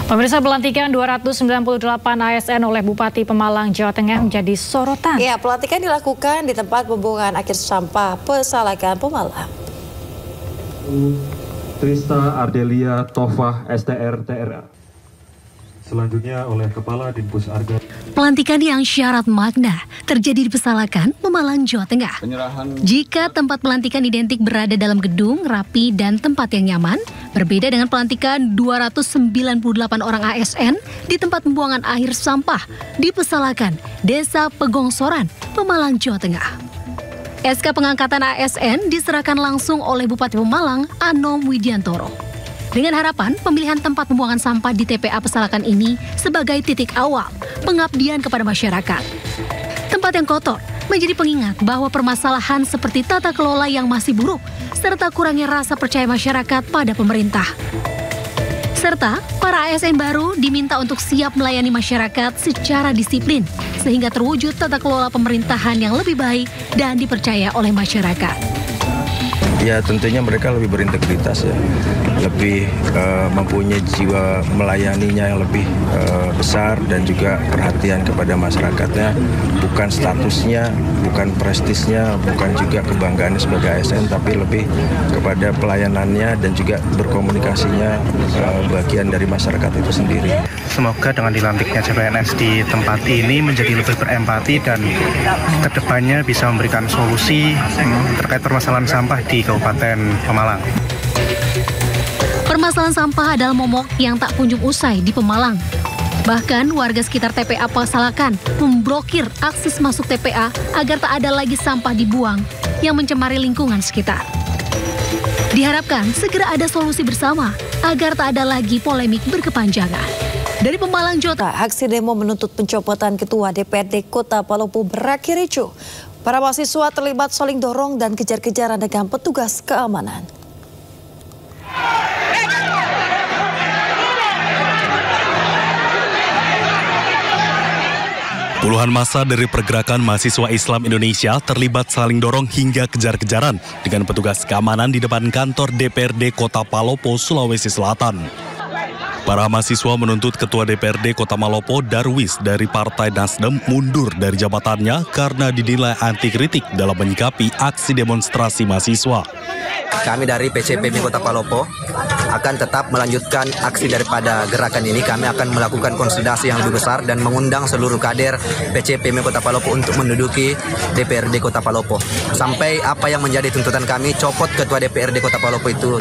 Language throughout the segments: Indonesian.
Pemirsa, pelantikan 298 ASN oleh Bupati Pemalang, Jawa Tengah menjadi sorotan. Ya, pelantikan dilakukan di tempat pembuangan akhir sampah Pesalakan, Pemalang. Trista Ardelia Tofah, STR, TRA. Selanjutnya oleh Kepala Dinpus Arga. Pelantikan yang syarat makna terjadi di Pesalakan, Pemalang, Jawa Tengah. Jika tempat pelantikan identik berada dalam gedung, rapi, dan tempat yang nyaman, berbeda dengan pelantikan 298 orang ASN di tempat pembuangan akhir sampah di Pesalakan, Desa Pegongsoran, Pemalang, Jawa Tengah. SK pengangkatan ASN diserahkan langsung oleh Bupati Pemalang, Anom Widiantoro. Dengan harapan pemilihan tempat pembuangan sampah di TPA Pesalakan ini sebagai titik awal pengabdian kepada masyarakat. Tempat yang kotor menjadi pengingat bahwa permasalahan seperti tata kelola yang masih buruk serta kurangnya rasa percaya masyarakat pada pemerintah. Serta para ASN baru diminta untuk siap melayani masyarakat secara disiplin sehingga terwujud tata kelola pemerintahan yang lebih baik dan dipercaya oleh masyarakat. Ya, tentunya mereka lebih berintegritas ya, lebih mempunyai jiwa melayaninya yang lebih besar dan juga perhatian kepada masyarakatnya, bukan statusnya, bukan prestisnya, bukan juga kebanggaannya sebagai ASN, tapi lebih kepada pelayanannya dan juga berkomunikasinya bagian dari masyarakat itu sendiri. Semoga dengan dilantiknya CPNS di tempat ini menjadi lebih berempati dan kedepannya bisa memberikan solusi terkait permasalahan sampah di Kabupaten Pemalang. Permasalahan sampah adalah momok yang tak kunjung usai di Pemalang. Bahkan warga sekitar TPA Pesalakan memblokir akses masuk TPA agar tak ada lagi sampah dibuang yang mencemari lingkungan sekitar. Diharapkan segera ada solusi bersama agar tak ada lagi polemik berkepanjangan. Dari Pemalang, Jawa Tengah, aksi demo menuntut pencopotan Ketua DPRD Kota Palopo berakhir ricuh. Para mahasiswa terlibat saling dorong dan kejar-kejaran dengan petugas keamanan. Puluhan massa dari Pergerakan Mahasiswa Islam Indonesia terlibat saling dorong hingga kejar-kejaran dengan petugas keamanan di depan kantor DPRD Kota Palopo, Sulawesi Selatan. Para mahasiswa menuntut Ketua DPRD Kota Palopo, Darwis dari Partai Nasdem mundur dari jabatannya karena dinilai anti kritik dalam menyikapi aksi demonstrasi mahasiswa. Kami dari PCPM Kota Palopo akan tetap melanjutkan aksi daripada gerakan ini. Kami akan melakukan konsolidasi yang lebih besar dan mengundang seluruh kader PCPM Kota Palopo untuk menduduki DPRD Kota Palopo. Sampai apa yang menjadi tuntutan kami, copot Ketua DPRD Kota Palopo itu.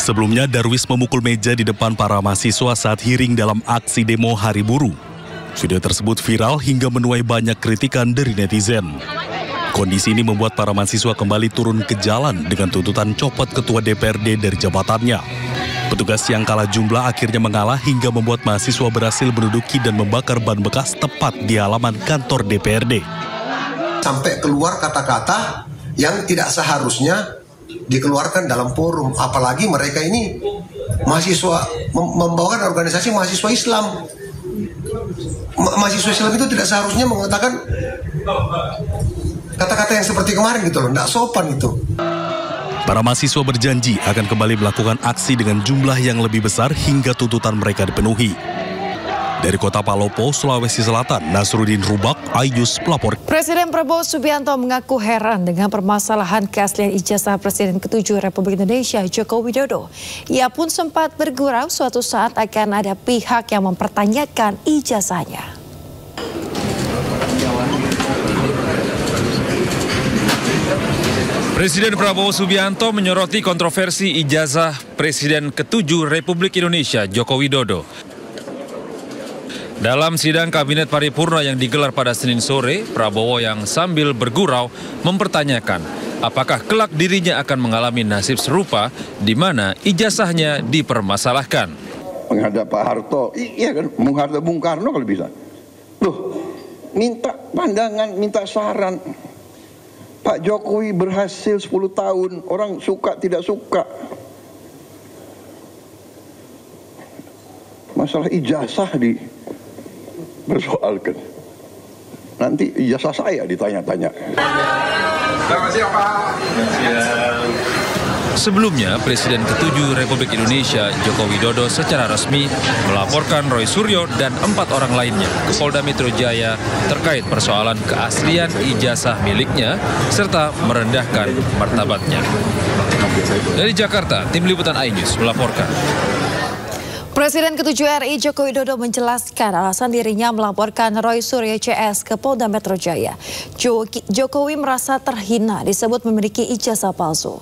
Sebelumnya, Darwis memukul meja di depan para mahasiswa saat hearing dalam aksi demo Hari Buruh. Video tersebut viral hingga menuai banyak kritikan dari netizen. Kondisi ini membuat para mahasiswa kembali turun ke jalan dengan tuntutan copot Ketua DPRD dari jabatannya. Petugas yang kalah jumlah akhirnya mengalah hingga membuat mahasiswa berhasil menduduki dan membakar ban bekas tepat di halaman kantor DPRD. Sampai keluar kata-kata yang tidak seharusnya dikeluarkan dalam forum, apalagi mereka ini mahasiswa membawakan organisasi mahasiswa Islam. Mahasiswa Islam itu tidak seharusnya mengatakan kata-kata yang seperti kemarin gitu loh, tidak sopan itu. Para mahasiswa berjanji akan kembali melakukan aksi dengan jumlah yang lebih besar hingga tuntutan mereka dipenuhi. Dari Kota Palopo, Sulawesi Selatan, Nasruddin Rubak, Ayus pelapor. Presiden Prabowo Subianto mengaku heran dengan permasalahan keaslian ijazah Presiden ke-7 Republik Indonesia, Joko Widodo. Ia pun sempat bergurau suatu saat akan ada pihak yang mempertanyakan ijazahnya. Presiden Prabowo Subianto menyoroti kontroversi ijazah Presiden ke-7 Republik Indonesia, Joko Widodo. Dalam sidang Kabinet Paripurna yang digelar pada Senin sore, Prabowo yang sambil bergurau mempertanyakan apakah kelak dirinya akan mengalami nasib serupa di mana ijazahnya dipermasalahkan. Menghadap Pak Harto, iya kan, menghadap Bung Karno kalau bisa. Loh, minta pandangan, minta saran. Pak Jokowi berhasil 10 tahun, orang suka tidak suka. Masalah ijazah dipersoalkan. Nanti ijazah saya ditanya-tanya. Terima kasih Pak. Sebelumnya, Presiden ke-7 Republik Indonesia Joko Widodo secara resmi melaporkan Roy Suryo dan 4 orang lainnya ke Polda Metro Jaya terkait persoalan keaslian ijazah miliknya serta merendahkan martabatnya. Dari Jakarta, Tim Liputan iNews melaporkan. Presiden ke-7 RI Joko Widodo menjelaskan alasan dirinya melaporkan Roy Suryo CS ke Polda Metro Jaya. Jokowi merasa terhina disebut memiliki ijazah palsu.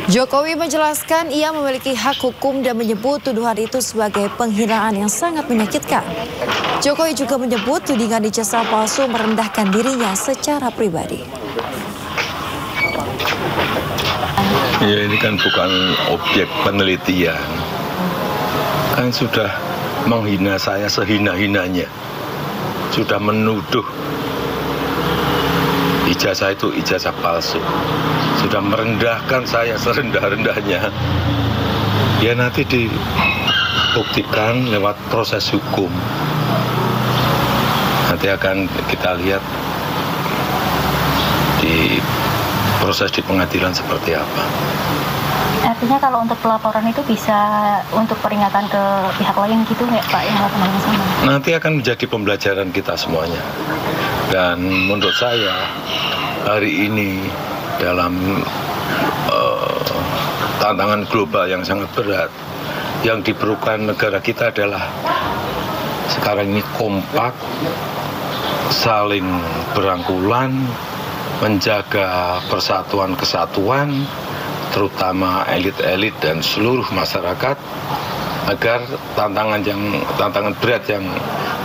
Jokowi menjelaskan ia memiliki hak hukum dan menyebut tuduhan itu sebagai penghinaan yang sangat menyakitkan. Jokowi juga menyebut tudingan ijazah palsu merendahkan dirinya secara pribadi. Ya, ini kan bukan objek penelitian. Kan sudah menghina saya sehina-hinanya. Sudah menuduh ijazah itu ijazah palsu. Sudah merendahkan saya serendah-rendahnya. Ya nanti dibuktikan lewat proses hukum. Nanti akan kita lihat di proses di pengadilan seperti apa. Artinya kalau untuk pelaporan itu bisa untuk peringatan ke pihak lain gitu nggak Pak yang melakukan yang sama? Nanti akan menjadi pembelajaran kita semuanya. Dan menurut saya hari ini dalam tantangan global yang sangat berat, yang diperlukan negara kita adalah sekarang ini kompak, saling berangkulan, menjaga persatuan kesatuan, terutama elit-elit dan seluruh masyarakat, agar tantangan berat yang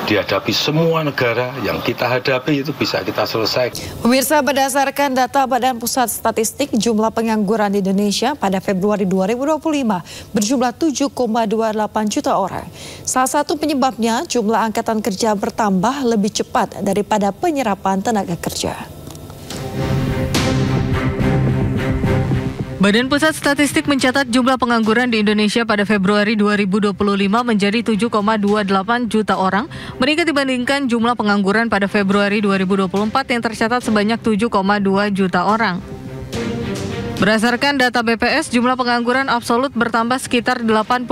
dihadapi semua negara yang kita hadapi itu bisa kita selesaikan. Pemirsa, berdasarkan data Badan Pusat Statistik, jumlah pengangguran di Indonesia pada Februari 2025 berjumlah 7,28 juta orang. Salah satu penyebabnya jumlah angkatan kerja bertambah lebih cepat daripada penyerapan tenaga kerja. Badan Pusat Statistik mencatat jumlah pengangguran di Indonesia pada Februari 2025 menjadi 7,28 juta orang, meningkat dibandingkan jumlah pengangguran pada Februari 2024 yang tercatat sebanyak 7,2 juta orang. Berdasarkan data BPS, jumlah pengangguran absolut bertambah sekitar 80.000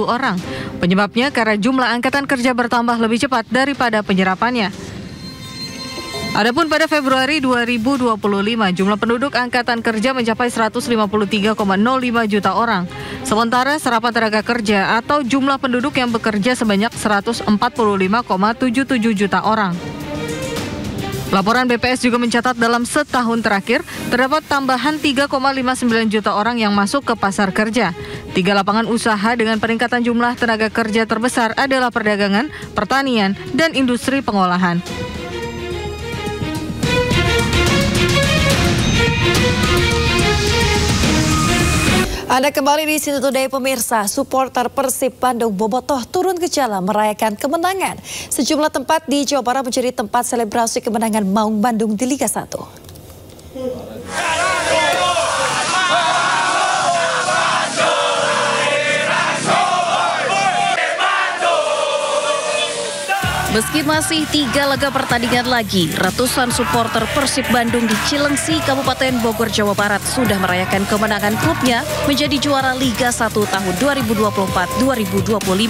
orang. Penyebabnya karena jumlah angkatan kerja bertambah lebih cepat daripada penyerapannya. Adapun pada Februari 2025, jumlah penduduk angkatan kerja mencapai 153,05 juta orang. Sementara serapan tenaga kerja atau jumlah penduduk yang bekerja sebanyak 145,77 juta orang. Laporan BPS juga mencatat dalam setahun terakhir, terdapat tambahan 3,59 juta orang yang masuk ke pasar kerja. 3 lapangan usaha dengan peningkatan jumlah tenaga kerja terbesar adalah perdagangan, pertanian, dan industri pengolahan. Anda kembali di City Today, pemirsa. Supporter Persib Bandung Bobotoh turun ke jalan merayakan kemenangan. Sejumlah tempat di Jawa Barat menjadi tempat selebrasi kemenangan Maung Bandung di Liga 1. Meski masih 3 laga pertandingan lagi, ratusan supporter Persib Bandung di Cilengsi, Kabupaten Bogor, Jawa Barat sudah merayakan kemenangan klubnya menjadi juara Liga 1 tahun 2024-2025.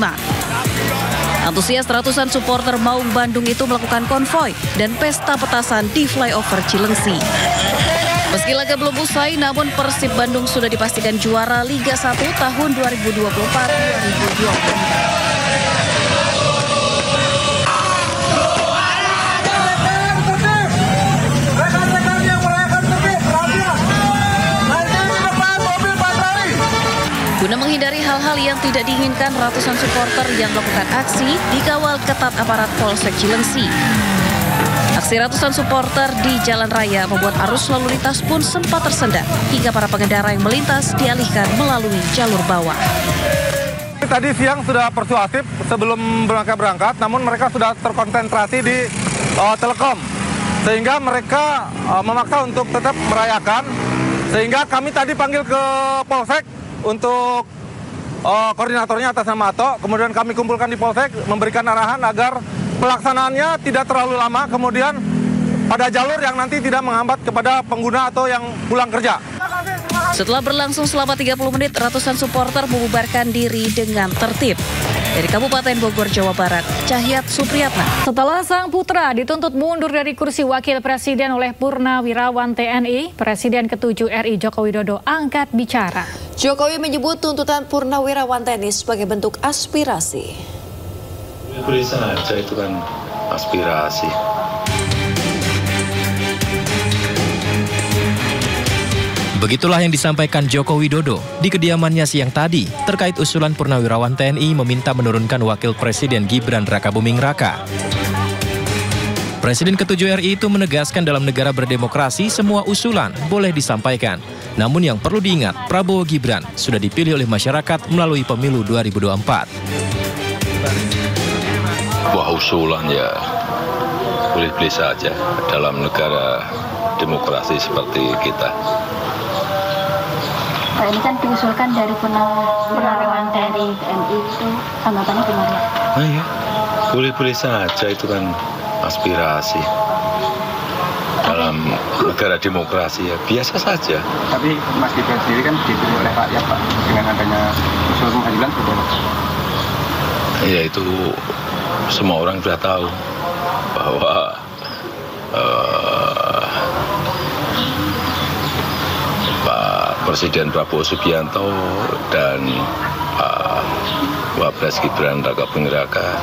Antusias ratusan supporter Maung Bandung itu melakukan konvoi dan pesta petasan di flyover Cilengsi. Meski laga belum usai, namun Persib Bandung sudah dipastikan juara Liga 1 tahun 2024-2025. Guna menghindari hal-hal yang tidak diinginkan, ratusan supporter yang melakukan aksi dikawal ketat aparat Polsek Cilengsi. Aksi ratusan supporter di jalan raya membuat arus lalu lintas pun sempat tersendat hingga para pengendara yang melintas dialihkan melalui jalur bawah. Tadi siang sudah persuasif sebelum berangkat, namun mereka sudah terkonsentrasi di Telekom, sehingga mereka memaksa untuk tetap merayakan. Sehingga kami tadi panggil ke Polsek untuk koordinatornya atas nama Ato, kemudian kami kumpulkan di Polsek, memberikan arahan agar pelaksanaannya tidak terlalu lama, kemudian pada jalur yang nanti tidak menghambat kepada pengguna atau yang pulang kerja. Setelah berlangsung selama 30 menit, ratusan supporter membubarkan diri dengan tertib. Dari Kabupaten Bogor, Jawa Barat, Cahyat Supriyatna. Setelah sang putra dituntut mundur dari kursi wakil presiden oleh Purnawirawan TNI, Presiden ke-7 RI Joko Widodo angkat bicara. Jokowi menyebut tuntutan Purnawirawan TNI sebagai bentuk aspirasi. Beri saja, itu kan aspirasi. Begitulah yang disampaikan Joko Widodo di kediamannya siang tadi terkait usulan Purnawirawan TNI meminta menurunkan Wakil Presiden Gibran Rakabuming Raka. Presiden ke-7 RI itu menegaskan dalam negara berdemokrasi semua usulan boleh disampaikan. Namun yang perlu diingat, Prabowo Gibran sudah dipilih oleh masyarakat melalui pemilu 2024. Wah, usulan ya boleh-boleh saja dalam negara demokrasi seperti kita. Pak, ini kan diusulkan dari Purnawirawan TNI itu, tanggapannya gimana? Nah, ya, boleh-boleh saja, itu kan aspirasi. Dalam negara demokrasi ya biasa saja. Tapi Mas Gibran sendiri kan dipilih oleh rakyat, Pak, dengan adanya usul pengadilan betul. Ya, itu semua orang sudah tahu bahwa Presiden Prabowo Subianto dan Pak Wapres Gibran Rakabuming Raka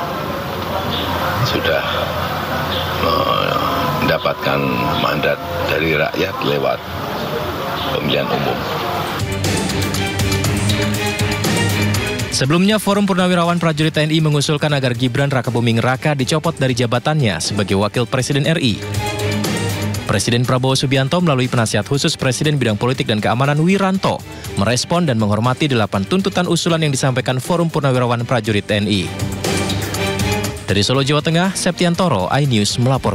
sudah mendapatkan mandat dari rakyat lewat pemilihan umum. Sebelumnya, Forum Purnawirawan Prajurit TNI mengusulkan agar Gibran Rakabuming Raka dicopot dari jabatannya sebagai Wakil Presiden RI. Presiden Prabowo Subianto melalui penasihat khusus Presiden Bidang Politik dan Keamanan Wiranto merespon dan menghormati 8 tuntutan usulan yang disampaikan Forum Purnawirawan Prajurit TNI. Dari Solo, Jawa Tengah, Septiantoro, iNews melaporkan.